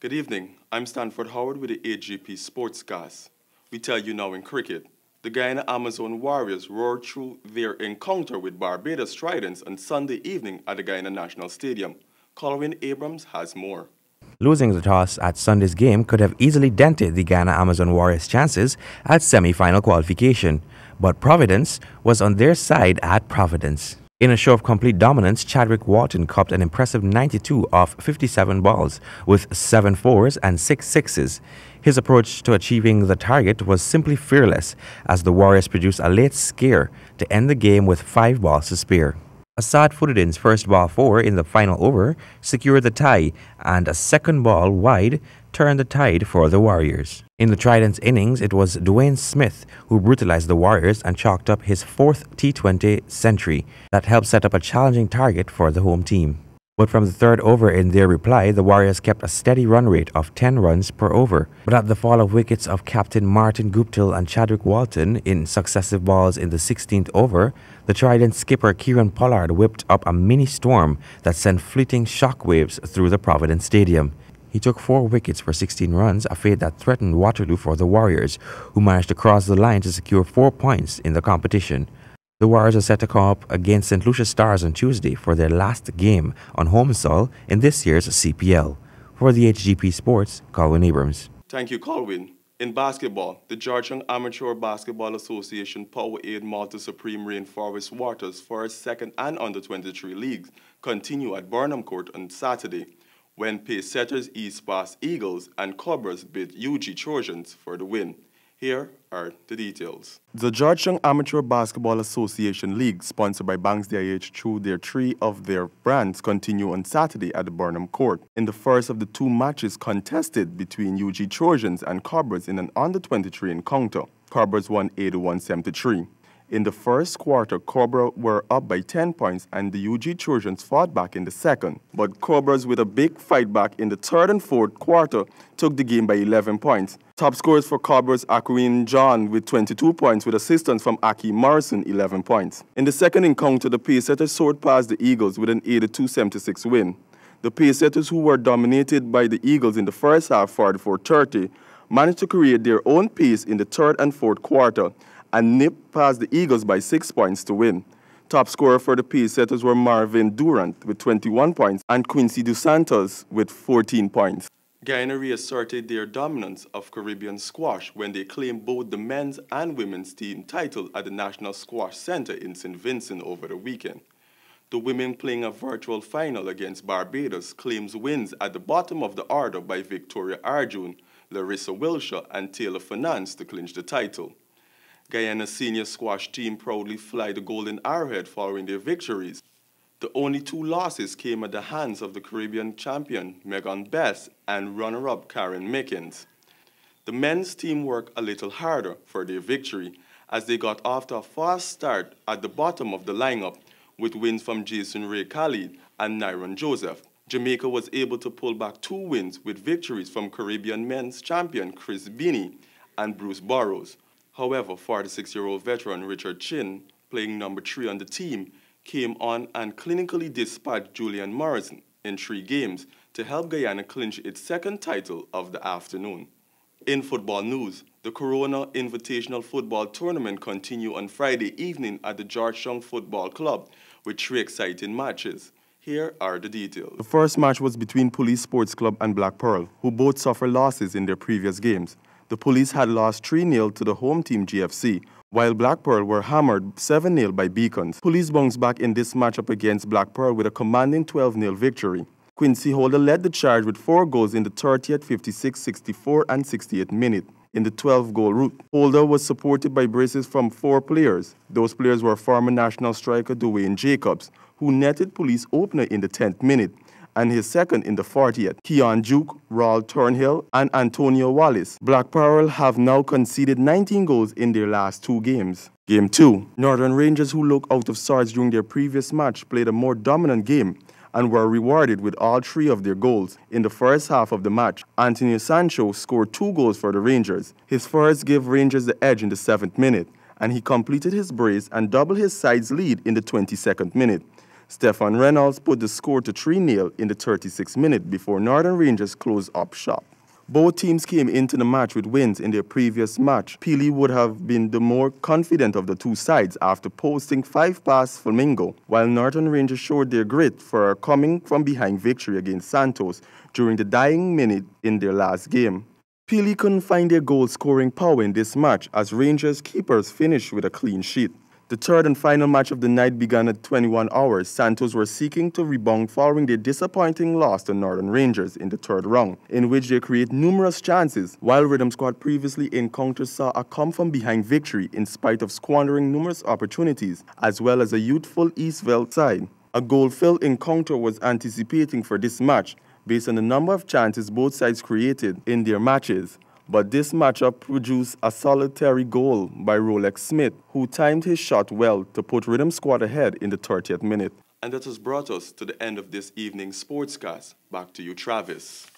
Good evening. I'm Stanford Howard with the Hgp Sportscast. We tell you now in cricket. The Guyana Amazon Warriors roared through their encounter with Barbados Tridents on Sunday evening at the Guyana National Stadium. Colwyn Abrams has more. Losing the toss at Sunday's game could have easily dented the Guyana Amazon Warriors' chances at semi-final qualification, but Providence was on their side at Providence. In a show of complete dominance, Chadwick Walton copped an impressive 92 off 57 balls with 7 fours and 6 sixes. His approach to achieving the target was simply fearless as the Warriors produced a late scare to end the game with 5 balls to spare. Asad Fuddin's first ball 4 in the final over secured the tie, and a second ball wide turned the tide for the Warriors. In the Tridents innings, it was Dwayne Smith who brutalized the Warriors and chalked up his 4th T20 century that helped set up a challenging target for the home team. But from the 3rd over in their reply, the Warriors kept a steady run rate of 10 runs per over. But at the fall of wickets of captain Martin Guptill and Chadwick Walton in successive balls in the 16th over, the Trident skipper Kieran Pollard whipped up a mini storm that sent fleeting shockwaves through the Providence Stadium. He took 4 wickets for 16 runs, a fate that threatened Waterloo for the Warriors, who managed to cross the line to secure 4 points in the competition. The Warriors are set to come up against St. Lucia Stars on Tuesday for their last game on home soil in this year's CPL. For the Hgp Sports, Colwyn Abrams. Thank you, Colwyn. In basketball, the Georgetown Amateur Basketball Association Powerade Malta Supreme Rainforest Waters for its second and under-23 leagues continue at Burnham Court on Saturday, when pace setters East Pass Eagles and Cobras beat UG Trojans for the win. Here are the details. The Georgetown Amateur Basketball Association League, sponsored by Banks DIH through their 3 of their brands, continue on Saturday at the Burnham Court. In the first of the 2 matches contested between UG Trojans and Cobras in an under-23 encounter, Cobras won 81-73. In the first quarter, Cobra were up by 10 points and the UG Trojans fought back in the second. But Cobras, with a big fight back in the 3rd and 4th quarter, took the game by 11 points. Top scorers for Cobras, Aquin John with 22 points with assistance from Aki Morrison, 11 points. In the second encounter, the Pacesetters soared past the Eagles with an 82-76 win. The Pacesetters, who were dominated by the Eagles in the first half 44-30, managed to create their own pace in the 3rd and 4th quarter and nipped past the Eagles by 6 points to win. Top scorer for the Pacesetters were Marvin Durant with 21 points and Quincy Dos Santos with 14 points. Guyana reasserted their dominance of Caribbean squash when they claimed both the men's and women's team title at the National Squash Center in St. Vincent over the weekend. The women, playing a virtual final against Barbados, claims wins at the bottom of the order by Victoria Arjun, Larissa Wilshire and Taylor Finance to clinch the title. Guyana's senior squash team proudly fly the golden arrowhead following their victories. The only 2 losses came at the hands of the Caribbean champion Megan Bess and runner-up Karen Mickens. The men's team worked a little harder for their victory as they got off to a fast start at the bottom of the lineup with wins from Jason Ray Khalid and Nyron Joseph. Jamaica was able to pull back 2 wins with victories from Caribbean men's champion Chris Binney and Bruce Burrows. However, 46-year-old veteran Richard Chin, playing number 3 on the team, came on and clinically dispatched Julian Morrison in 3 games to help Guyana clinch its 2nd title of the afternoon. In football news, the Corona Invitational Football Tournament continued on Friday evening at the Georgetown Football Club with 3 exciting matches. Here are the details. The first match was between Police Sports Club and Black Pearl, who both suffered losses in their previous games. The Police had lost 3-0 to the home team GFC, while Black Pearl were hammered 7-0 by Beacons. Police bounced back in this matchup against Black Pearl with a commanding 12-0 victory. Quincy Holder led the charge with 4 goals in the 30th, 56th, 64th, and 68th minute. In the 12-goal route, Holder was supported by braces from 4 players. Those players were former national striker Dwayne Jacobs, who netted Police opener in the 10th minute, and his second in the 40th. Keon Duke, Raul Turnhill, and Antonio Wallace. Black Pearl have now conceded 19 goals in their last 2 games. Game 2. Northern Rangers, who looked out of sorts during their previous match, played a more dominant game and were rewarded with all 3 of their goals. In the first half of the match, Antonio Sancho scored 2 goals for the Rangers. His first gave Rangers the edge in the 7th minute, and he completed his brace and doubled his side's lead in the 22nd minute. Stefan Reynolds put the score to 3-0 in the 36th minute before Northern Rangers closed up shop. Both teams came into the match with wins in their previous match. Pili would have been the more confident of the two sides after posting 5 past Flamingo, while Northern Rangers showed their grit for a coming-from-behind victory against Santos during the dying minute in their last game. Pili couldn't find their goal-scoring power in this match as Rangers keepers finished with a clean sheet. The third and final match of the night began at 21 hours. Santos were seeking to rebound following their disappointing loss to Northern Rangers in the third round, in which they create numerous chances, while Rhythm Squad previously encountered saw a come-from-behind victory in spite of squandering numerous opportunities, as well as a youthful Eastville side. A goal-filled encounter was anticipating for this match, based on the number of chances both sides created in their matches. But this matchup produced a solitary goal by Rolex Smith, who timed his shot well to put Rhythm Squad ahead in the 30th minute. And that has brought us to the end of this evening's sportscast. Back to you, Travis.